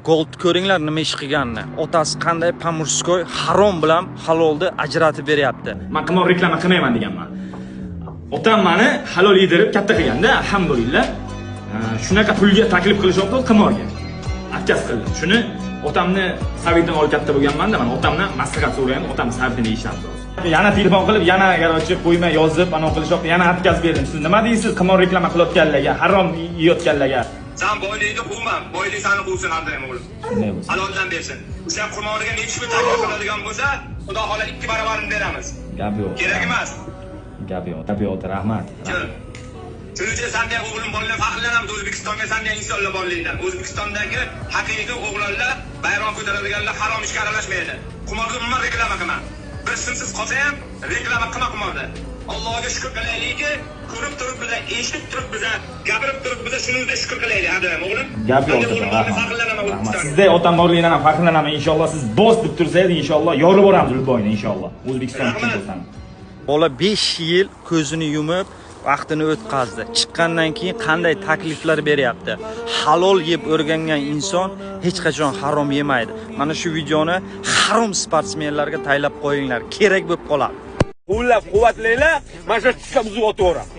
Gold ko'ringlar nima ish qilganini. Otasi qanday pamurskoy harom bilan halolni ajratib beryapti. Men qimor reklama qilmayman deganman. Otam meni halol yedirib katta qilganda, alhamdulillah. Shunaqa pulga taklif qilishyapti qimorga. Atkaz qildim. Shuni otamni Saviddan olib katta bo'lganman-da, men otamdan maslahat so'ragan, otam Saviddan deyishadi. Yana telefon qilib, yana garochi qo'yma yozib, ana qilishyapti. Yana atkaz berdim. Siz nima deysiz? Qimor reklama qilayotganlarga, harom yeyotganlarga. Sen boylikni quvman, boylik seni quvsin ham o'g'lim. Haloldan bersin. O'sha qimoriga nechi pul taklif qiladigan bo'lsa, Xudo xola 2 barobarini beramiz. Gap yo'q. Kerak emas. Gap yo'q, rahmat. Shuning uchun sendek o'g'lim bolalar faxrlanamiz O'zbekistonga sendek insonlar borligidan. O'zbekistondagi haqiqiy o'g'lonlar bayram ko'taradiganlar harom ishga aralashmaydi. Qimorga umuman reklama qilma. Bir simsiz qolsa ham reklama qilma qimorda. Allohga shukr qilaylikki, ko'rib turib biza, eshitib turib biza, gapirib turib biza shuningda shukr qilaylik, hadam o'g'lim. Gap yo'q. Sizday otam borligidan ham faxrlanaman inshaalloh. Siz bos deb tursangiz inshaalloh yorib boramiz Ulboyni inshaalloh. O'zbekiston uchun bo'lsin. Bola 5 yil ko'zini yumib vaqtini o'tkazdi. Chiqqandan keyin qanday takliflar beryapti? Halol yeb o'rgangan inson hech qachon harom yemaydi. Mana shu videoni harom sportsmenlarga taylab qo'yinglar. Kerak bo'lib qoladi. Qo'llab-quvvatlanglar, mana shu tushga buzib o'taveramiz.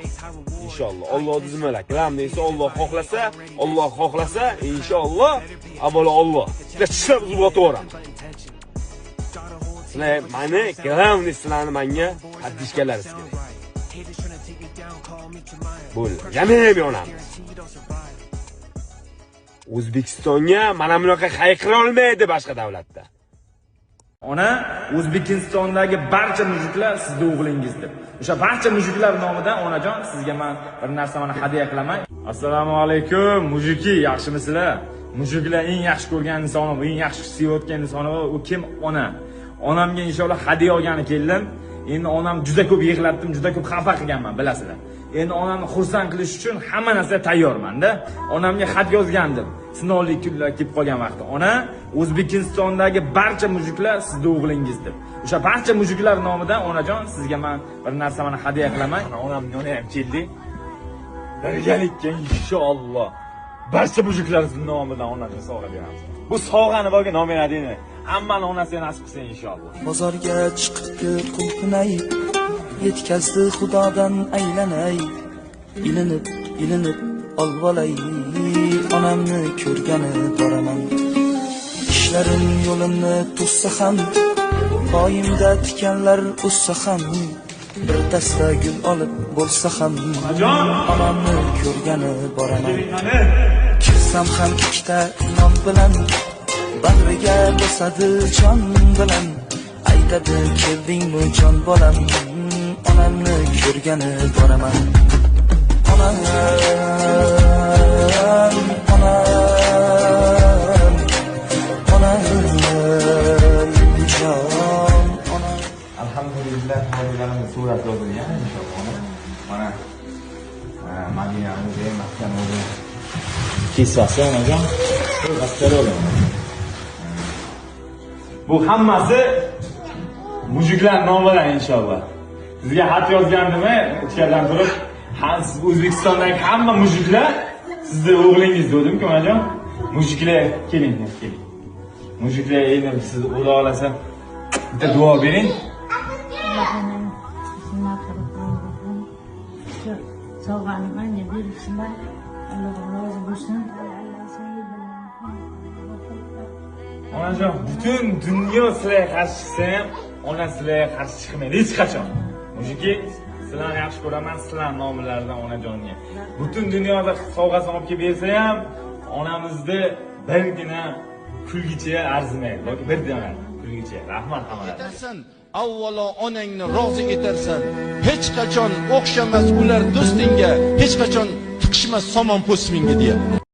Inshaalloh. Alloh dizmalak. Lam desa Alloh xohlasa, inshaalloh, avvalo Alloh. Tushga buzib o'taveramiz. Sizlar meni glavniy sizlarni menga haddishganlar kerak. Bo'l, yana ham yonamiz. O'zbekistonga mana bunaqa hayqira olmaydi boshqa davlatda. Ona O'zbekistondagi barcha mujiklar sizning o'g'lingiz deb. O'sha barcha mujiklar nomidan onajon sizga men bir narsa mana hadya qilaman. Assalomu alaykum mujiki, yaxshimisizlar? Mujiklar eng yaxshi ko'rgan insonim, eng yaxshi sevayotgan insonim u kim? Ona. Onamga inshaalloh hadya olgani keldim. Endi onam juda ko'p yig'latdim, juda ko'p xafa qilganman, bilasizlar. Endi onamni xursand qilish uchun hamma narsa tayyorman-da. Onamga xat yozgandim. Sinovli kunlar kelib qolgan vaqtda. Ona, O'zbekistondagi barcha mujiklar sizning o'g'lingiz deb. O'sha barcha mujiklar nomidan onajon sizga men bir narsa mana hadya qilaman. Onam yona ham keldi. Birgalikka inshaalloh barcha mujiklar nomidan onaga sovg'a beramiz. Bu sovg'ani borga nominadini hammani onasiga nasib qilsin inshaalloh. Bozorga chiqibdi qulqinay, yetkazdi Xudodan aylanay. Ilinib olvolay, onamni ko'rgani boraman. Ishlarim yo'limni to'ssa ham, poyimda tikanlar o'ssa ham, bir dasta gul olib bo'lsa ham, onamni ko'rgani boraman. Kirsam ham ikkita non bilan, bag'riga bosadi jon bilan, aytadi keldingmi jon bolam, onamni ko'rgani boraman. Onam alhamdulillah hozirlarimiz surat yozilgan inshaalloh. Mana Madinamiz ham maskanimiz kisvasi onajon askarlar. Bu hammasi mujiklar nomidan inshaalloh. Sizga xat yozgandimmi? Ichkaridan turib, O'zbekistondagi hamma mujiklar sizning o'g'lingiz dedim-ku, onajon. Mujiklar keling. Mujiklar endi siz Xudo xolasa bitta duo bering. Sovg'ani menga berishsinlar. Alloh rozi bo'lsin. Onajon, butun dunyo sizlarga qarshi chiqsa ham, ona sizlarga qarshi chiqmaydi hech qachon. Mujiki, sizlarni yaxshi ko'raman, sizlar nomlaridan onajonga. Butun dunyoda sovg'asini olib kelib bersa ham, onamizni birgina kulgicha arzimaydi. Yoki bir dona kulgicha. Rahmat hammalarga. Avvalo onangni rozi etarsan. Hech qachon o'xshamas ular do'stingga, hech qachon tiqishmas somon po'stimingga deya.